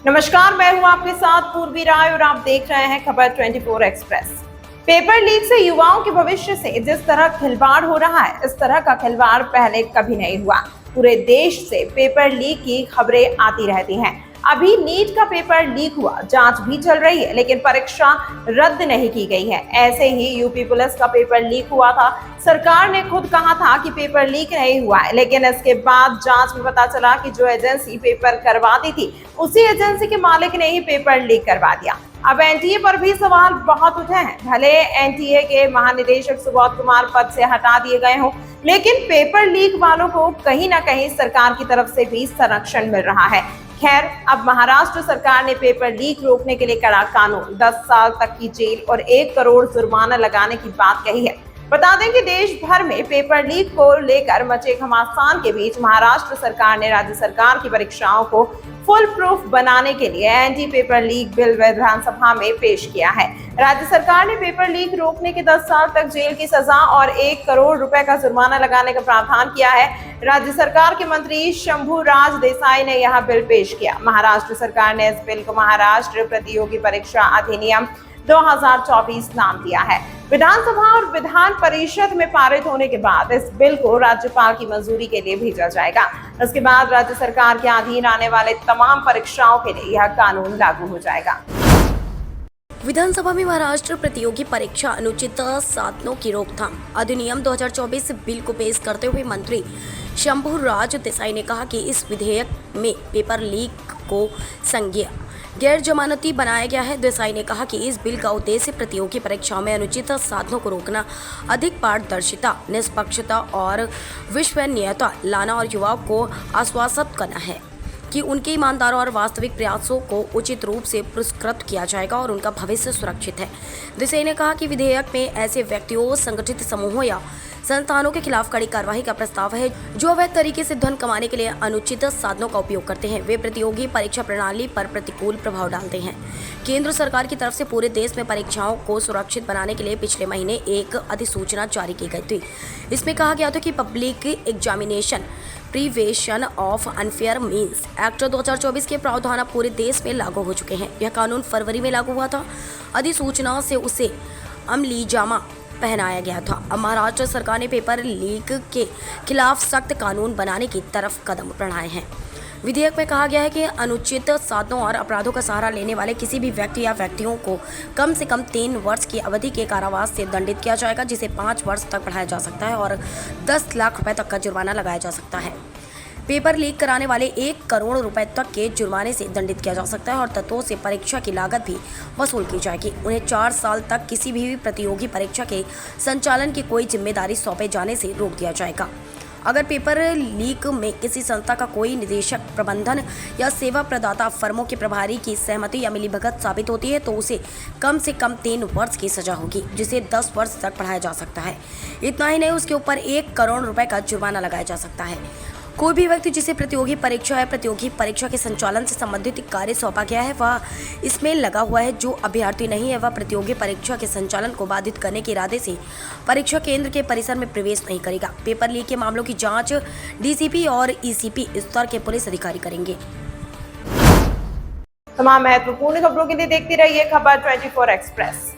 नमस्कार, मैं हूं आपके साथ पूर्वी राय और आप देख रहे हैं खबर 24 एक्सप्रेस। पेपर लीक से युवाओं के भविष्य से जिस तरह खिलवाड़ हो रहा है, इस तरह का खिलवाड़ पहले कभी नहीं हुआ। पूरे देश से पेपर लीक की खबरें आती रहती हैं। अभी नीट का पेपर लीक हुआ, जांच भी चल रही है, लेकिन परीक्षा रद्द नहीं की गई है। ऐसे ही यूपी पुलिस का पेपर लीक हुआ था। सरकार ने खुद कहा था कि पेपर लीक नहीं हुआ है, लेकिन इसके बाद जांच में पता चला कि जो एजेंसी पेपर करवाती थी, उसी एजेंसी के मालिक ने ही पेपर लीक करवा दिया। अब एनटीए पर भी सवाल बहुत उठे हैं। भले एनटीए के महानिदेशक सुबोध कुमार पद से हटा दिए गए हों, लेकिन पेपर लीक वालों को कहीं ना कहीं सरकार की तरफ से भी संरक्षण मिल रहा है। खैर, अब महाराष्ट्र सरकार ने पेपर लीक रोकने के लिए कड़ा कानून, 10 साल तक की जेल और 1 करोड़ जुर्माना लगाने की बात कही है। बता दें कि देश भर में पेपर लीक को लेकर मचे घमासान के बीच महाराष्ट्र सरकार ने राज्य सरकार की परीक्षाओं को फुल प्रूफ बनाने के लिए एंटी पेपर लीक बिल विधानसभा में पेश किया है। राज्य सरकार ने पेपर लीक रोकने के 10 साल तक जेल की सजा और 1 करोड़ रुपए का जुर्माना लगाने का प्रावधान किया है। राज्य सरकार के मंत्री शंभूराज देसाई ने यह बिल पेश किया। महाराष्ट्र सरकार ने इस बिल को महाराष्ट्र प्रतियोगी परीक्षा अधिनियम 2024 नाम दिया है। विधानसभा और विधान परिषद में पारित होने के बाद इस बिल को राज्यपाल की मंजूरी के लिए भेजा जाएगा। इसके बाद राज्य सरकार के अधीन आने वाले तमाम परीक्षाओं के लिए यह कानून लागू हो जाएगा। विधानसभा में महाराष्ट्र प्रतियोगी परीक्षा अनुचित साधनों की रोकथाम अधिनियम 2024 बिल को पेश करते हुए मंत्री शंभूराज देसाई ने कहा कि इस विधेयक में पेपर लीक को संज्ञेय गैर जमानती बनाया गया है। देसाई ने कहा कि इस बिल का उद्देश्य प्रतियोगी परीक्षाओं में अनुचित साधनों को रोकना, अधिक पारदर्शिता, निष्पक्षता और विश्वसनीयता लाना और युवाओं को आश्वासित करना है कि उनके ईमानदारों और वास्तविक प्रयासों को उचित रूप से पुरस्कृत किया जाएगा और उनका भविष्य सुरक्षित है। देसाई ने कहा कि विधेयक में ऐसे व्यक्तियों, संगठित समूहों या संस्थानों के खिलाफ कड़ी कार्रवाई का प्रस्ताव है जो अवैध तरीके से धन कमाने के लिए अनुचित साधनों का उपयोग करते हैं। वे प्रतियोगी परीक्षा प्रणाली पर प्रतिकूल प्रभाव डालते हैं। केंद्र सरकार की तरफ से पूरे देश में परीक्षाओं को सुरक्षित बनाने के लिए पिछले महीने एक अधिसूचना जारी की गई थी। इसमें कहा गया था कि public examination prevention of unfair means act 2024 के प्रावधान अब पूरे देश में लागू हो चुके हैं। यह कानून फरवरी में लागू हुआ था। अधिसूचना से उसे अमलीजामा पहनाया गया था। अब महाराष्ट्र सरकार ने पेपर लीक के खिलाफ सख्त कानून बनाने की तरफ कदम बढ़ाए हैं। विधेयक में कहा गया है कि अनुचित साधनों और अपराधों का सहारा लेने वाले किसी भी व्यक्ति या व्यक्तियों को कम से कम 3 वर्ष की अवधि के कारावास से दंडित किया जाएगा, जिसे 5 वर्ष तक बढ़ाया जा सकता है और 10 लाख रुपए तक का जुर्माना लगाया जा सकता है। पेपर लीक कराने वाले 1 करोड़ रुपए तक के जुर्माने से दंडित किया जा सकता है और तत्वों से परीक्षा की लागत भी वसूल की जाएगी। उन्हें 4 साल तक किसी भी प्रतियोगी परीक्षा के संचालन की कोई जिम्मेदारी सौंपे जाने से रोक दिया जाएगा। अगर पेपर लीक में किसी संस्था का कोई निदेशक, प्रबंधन या सेवा प्रदाता फर्मों के प्रभारी की सहमति या मिलीभगत साबित होती है तो उसे कम से कम 3 वर्ष की सजा होगी, जिसे 10 वर्ष तक बढ़ाया जा सकता है। इतना ही नहीं, उसके ऊपर 1 करोड़ रुपए का जुर्माना लगाया जा सकता है। कोई भी व्यक्ति जिसे प्रतियोगी परीक्षा या प्रतियोगी परीक्षा के संचालन से संबंधित कार्य सौंपा गया है, वह इसमें लगा हुआ है, जो अभ्यर्थी नहीं है, वह प्रतियोगी परीक्षा के संचालन को बाधित करने के इरादे से परीक्षा केंद्र के परिसर में प्रवेश नहीं करेगा। पेपर लीक के मामलों की जांच डीसीपी और ईसीपी स्तर के पुलिस अधिकारी करेंगे। तमाम महत्वपूर्ण खबरों के लिए देखते रहिए खबर 24 एक्सप्रेस।